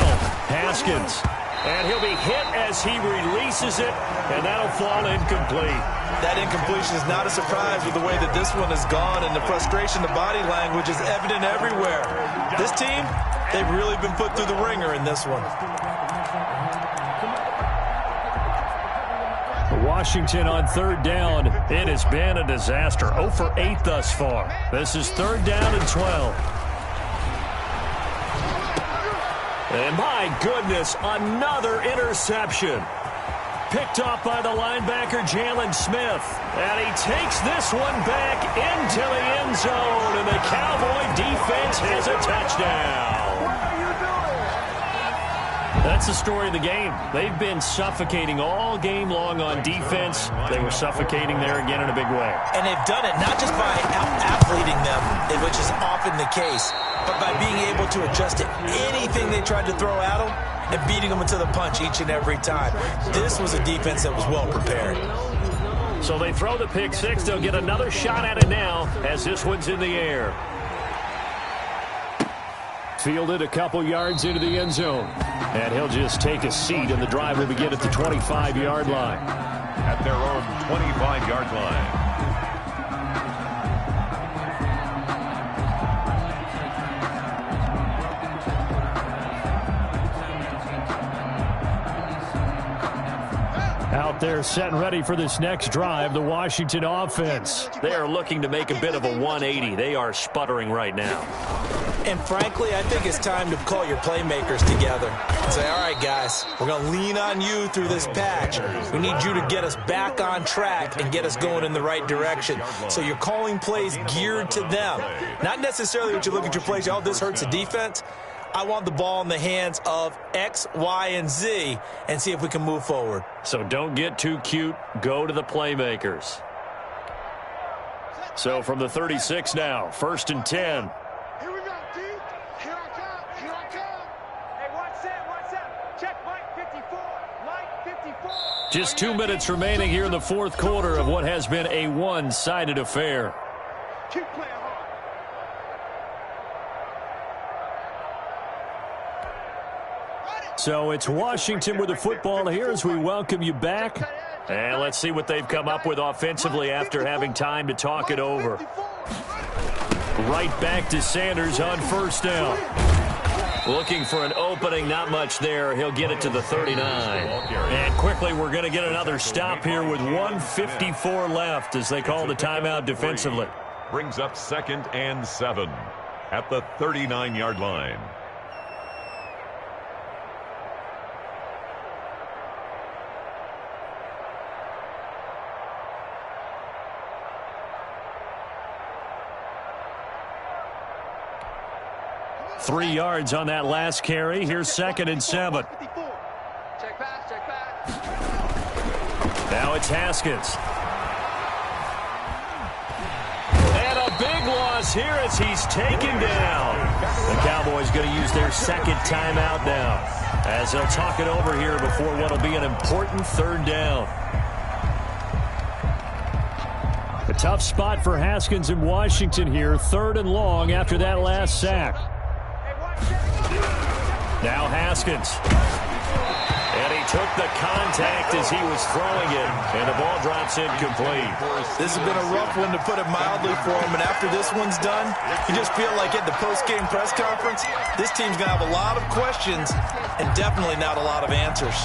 Haskins. And he'll be hit as he releases it, and that'll fall incomplete. That incompletion is not a surprise with the way that this one has gone, and the frustration, the body language is evident everywhere. This team, they've really been put through the ringer in this one. Washington on 3rd down. It has been a disaster. 0 for 8 thus far. This is 3rd down and 12. And my goodness, another interception. Picked off by the linebacker, Jalen Smith. And he takes this one back into the end zone. And the Cowboy defense has a touchdown. That's the story of the game. They've been suffocating all game long on defense. They were suffocating there again in a big way. And they've done it not just by out-athleting them, which is often the case, but by being able to adjust to anything they tried to throw at them and beating them into the punch each and every time. This was a defense that was well prepared. So they throw the pick six. They'll get another shot at it now as this one's in the air. Fielded a couple yards into the end zone. And he'll just take a seat, and the drive will begin at the 25-yard line. At their own 25-yard line. Out out there set and ready for this next drive, the Washington offense. They are looking to make a bit of a 180. They are sputtering right now. And frankly, I think it's time to call your playmakers together and say, all right, guys, we're going to lean on you through this patch. We need you to get us back on track and get us going in the right direction. So you're calling plays geared to them. Not necessarily what you look at your plays, oh, this hurts the defense. I want the ball in the hands of X, Y, and Z and see if we can move forward. So don't get too cute. Go to the playmakers. So from the 36 now, 1st and 10. Here we go, D. Here I come. Here I come. Hey, what's up? Check Mike 54. Mike 54. Just 2 minutes remaining here in the fourth quarter of what has been a one-sided affair. Keep playing hard. So it's Washington with the football here as we welcome you back. And let's see what they've come up with offensively after having time to talk it over. Right back to Sanders on 1st down. Looking for an opening, not much there. He'll get it to the 39. And quickly we're going to get another stop here with 1:54 left as they call the timeout defensively. Brings up 2nd and 7 at the 39-yard line. Three yards on that last carry. Here's 2nd and 7. Check pass. Now it's Haskins. And a big loss here as he's taken down. The Cowboys going to use their 2nd timeout now as they'll talk it over here before what will be an important 3rd down. A tough spot for Haskins in Washington here. 3rd and long after that last sack. Now Haskins. And he took the contact as he was throwing it, and the ball drops incomplete. This has been a rough one, to put it mildly, for him, and after this one's done, you just feel like at the post-game press conference, this team's going to have a lot of questions and definitely not a lot of answers.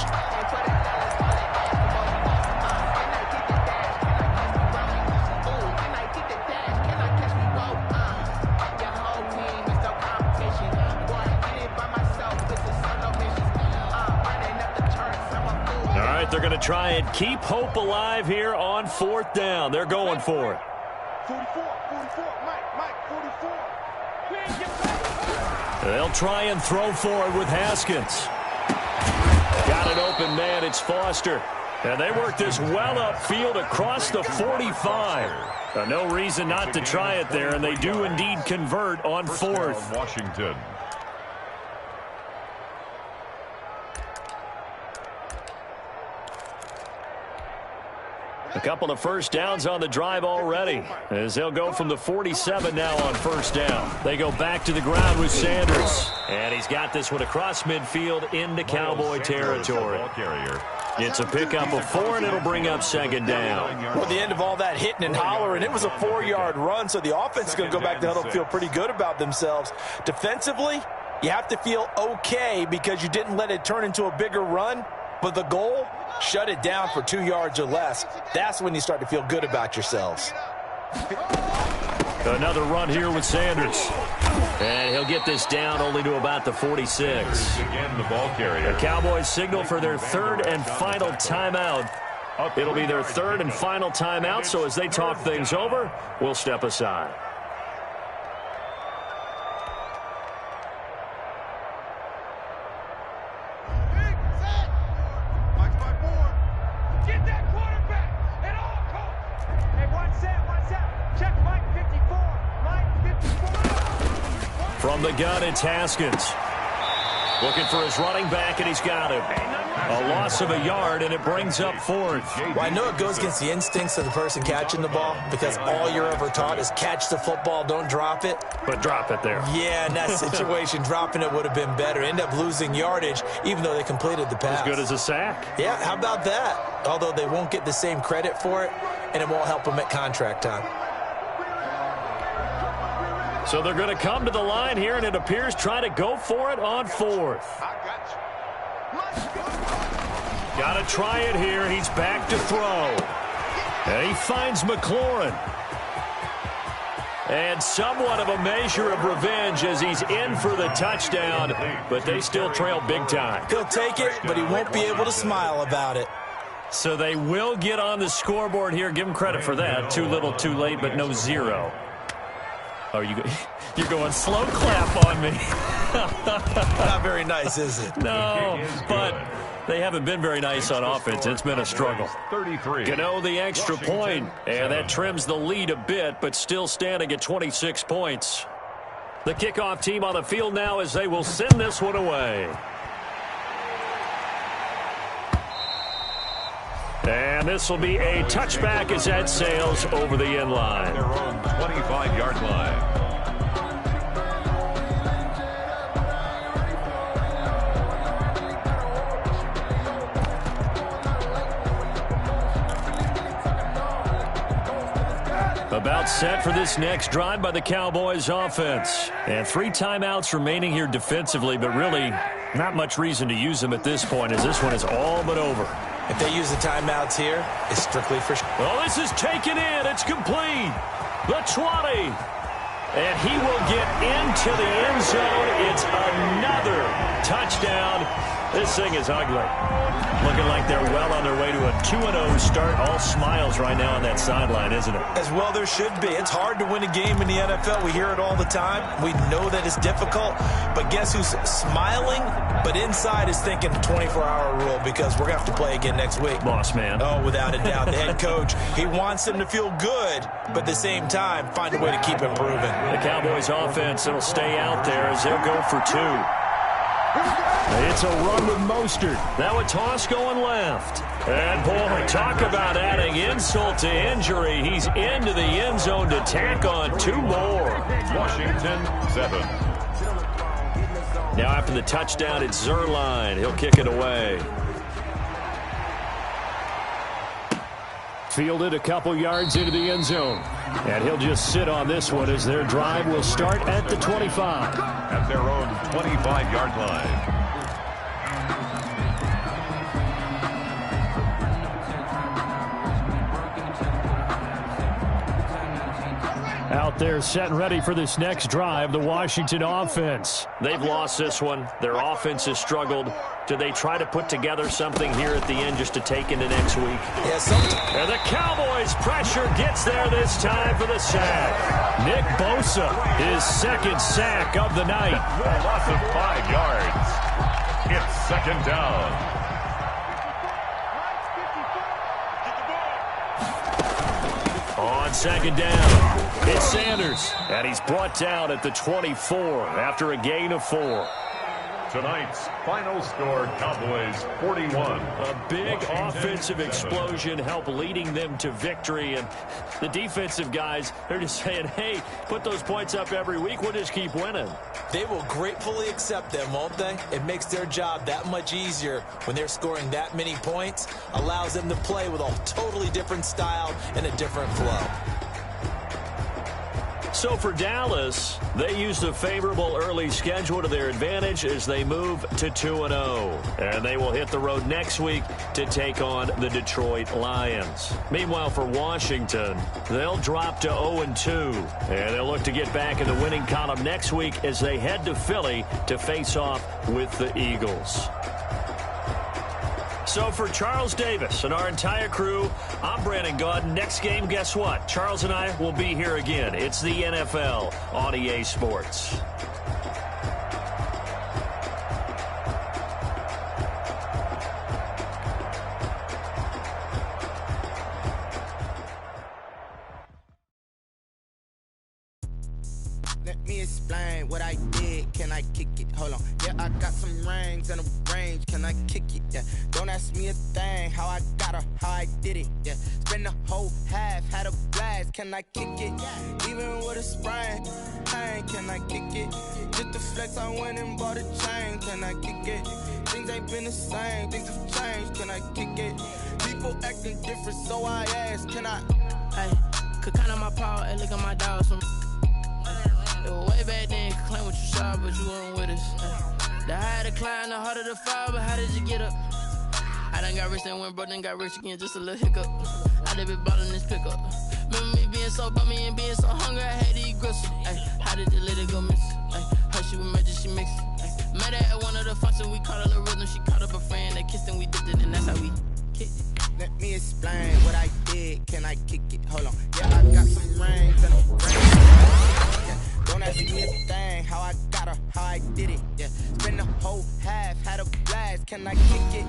They're going to try and keep hope alive here on 4th down. They're going for it. 44, Mike, 44. They'll try and throw for it with Haskins. Got an open man. It's Foster. And they work this well upfield across the 45. No reason not to try it there, and they do indeed convert on 4th. Washington. A couple of 1st downs on the drive already as they'll go from the 47 now on 1st down. They go back to the ground with Sanders. And he's got this one across midfield into Cowboy territory. It's a pickup of 4, and it'll bring up 2nd down. Well, the end of all that hitting and hollering, it was a 4-yard run, so the offense is going to go back to the huddle, feel pretty good about themselves. Defensively, you have to feel okay because you didn't let it turn into a bigger run. But the goal, shut it down for 2 yards or less. That's when you start to feel good about yourselves. Another run here with Sanders. And he'll get this down only to about the 46. Again, the ball carrier. The Cowboys signal for their 3rd and final timeout. It'll be their 3rd and final timeout, so as they talk things over, we'll step aside. From the gun, it's Haskins. Looking for his running back, and he's got him. A loss of a yard, and it brings up 4th. Well, I know it goes against the instincts of the person catching the ball because all you're ever taught is catch the football, don't drop it. But drop it there. Yeah, in that situation, dropping it would have been better. End up losing yardage, even though they completed the pass. As good as a sack. Yeah, how about that? Although they won't get the same credit for it, and it won't help them at contract time. So they're going to come to the line here, and it appears try to go for it on 4th. got to try it here. He's back to throw. And he finds McLaurin. And somewhat of a measure of revenge as he's in for the touchdown, but they still trail big time. He'll take it, but he won't be able to smile about it. So they will get on the scoreboard here. Give him credit for that. Too little, too late, but no zero. Oh, you're going slow clap on me. Not very nice, is it? No, but they haven't been very nice on offense. It's been a struggle. 33. Gano the extra point, and that trims the lead a bit, but still standing at 26 points. The kickoff team on the field now as they will send this one away. And this will be a touchback as that sails over the end line. Their own 25-yard line. About set for this next drive by the Cowboys offense. And 3 timeouts remaining here defensively, but really not much reason to use them at this point as this one is all but over. If they use the timeouts here, it's strictly for... Well, this is taken in. It's complete. The 20. And he will get into the end zone. It's another touchdown. This thing is ugly. Looking like they're well on their way to a 2-0 start. All smiles right now on that sideline, isn't it? As well there should be. It's hard to win a game in the NFL. We hear it all the time. We know that it's difficult. But guess who's smiling? But inside is thinking 24-hour rule because we're going to have to play again next week. Boss man. Oh, without a doubt. The head coach, he wants them to feel good, but at the same time, find a way to keep improving. The Cowboys offense, it'll stay out there as they'll go for 2. It's a run with Mostert. Now a toss going left. And, boy, talk about adding insult to injury. He's into the end zone to tack on 2 more. Washington 7. Now after the touchdown, it's Zerline. He'll kick it away. Fielded a couple yards into the end zone. And he'll just sit on this one as their drive will start at the 25. At their own 25-yard line. Out there set and ready for this next drive, the Washington offense. They've lost this one. Their offense has struggled. Do they try to put together something here at the end just to take into next week? Yes. And the Cowboys pressure gets there this time for the sack. Nick Bosa, his second sack of the night. A loss of 5 yards. It's second down. On second down, it's Sanders, and he's brought down at the 24 after a gain of 4. Tonight's final score, Cowboys 41. A big offensive explosion helped leading them to victory, and the defensive guys, they're just saying, hey, put those points up every week, we'll just keep winning. They will gratefully accept them, won't they? It makes their job that much easier when they're scoring that many points, allows them to play with a totally different style and a different flow. So for Dallas, they used a favorable early schedule to their advantage as they move to 2-0. And they will hit the road next week to take on the Detroit Lions. Meanwhile, for Washington, they'll drop to 0-2. And they'll look to get back in the winning column next week as they head to Philly to face off with the Eagles. So for Charles Davis and our entire crew, I'm Brandon Gaudin. Next game, guess what? Charles and I will be here again. It's the NFL on EA Sports. Let me explain what I did. Can I kick it? Hold on. Yeah, I got some rings and a range. Can I kick it? Yeah. Don't ask me a thing. How I got her, how I did it. Yeah. Spend the whole half, had a blast. Can I kick it? Even with a sprain. Hey, can I kick it? Just the flex, I went and bought a chain. Can I kick it? Things ain't been the same. Things have changed. Can I kick it? People acting different, so I ask. Can I? Hey, could count on my power and look at my dogs from. Way back then, you could claim what you saw, but you weren't with us. The higher the climb, the harder the fall, but how did you get up? I done got rich and went broke, then got rich again, just a little hiccup. I done been ballin' this pickup. Remember me being so bummy and being so hungry, I had to eat gristle. Ay, how did the lady go miss? Ay, her she was magic, she mixed. Met her at one of the functions, we caught a little rhythm. She caught up a friend, they kissed and we dipped it, and that's how we kicked it. Let me explain what I did. Can I kick it? Hold on. Yeah, I got some rings and a ring. Yeah. Don't ask me a thing. How I got her, how I did it. Yeah. Spend the whole half, had a blast. Can I kick it?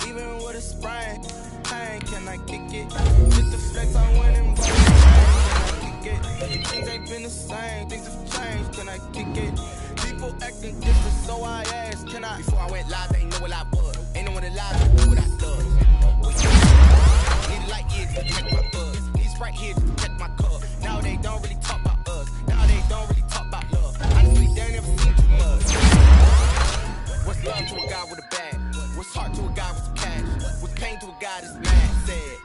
Even with a sprain, pain. Can I kick it? Just the flex I went and bought a chain. Can I kick it? Things ain't been the same. Things have changed. Can I kick it? People acting different, so I asked. Can I? Before I went live, they ain't know what I was. Ain't know what it live, they knew what I love. Need a light here to check my buzz. Need Sprite here to check my cup. Now they don't really talk about us. Now they don't really talk about love. Honestly, they ain't never seen too much. What's love to a guy with a bag? What's heart to a guy with some cash? What's pain to a guy that's mad? Said.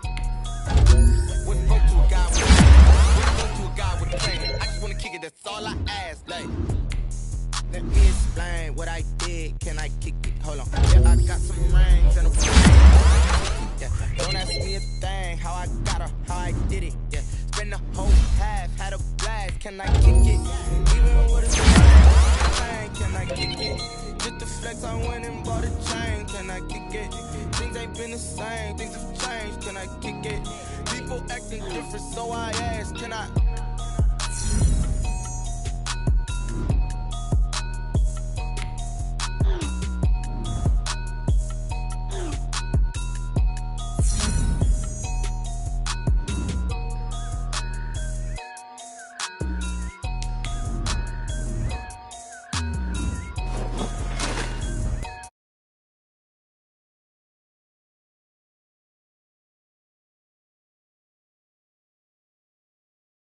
What's broke to a guy with a bag? What's broke to a guy with a plan? I just wanna kick it, that's all I ask. Like, let me explain what I did. Can I kick it? Hold on. Yeah, I got some rings and a ring. Yeah. Don't ask me a thing. How I got her, how I did it. Yeah. Spend the whole half, had a blast. Can I kick it? Even with a chain, can I kick it? Just the flex, I went and bought a chain. Can I kick it? Things ain't been the same. Things have changed. Can I kick it? People acting different, so I asked. Can I?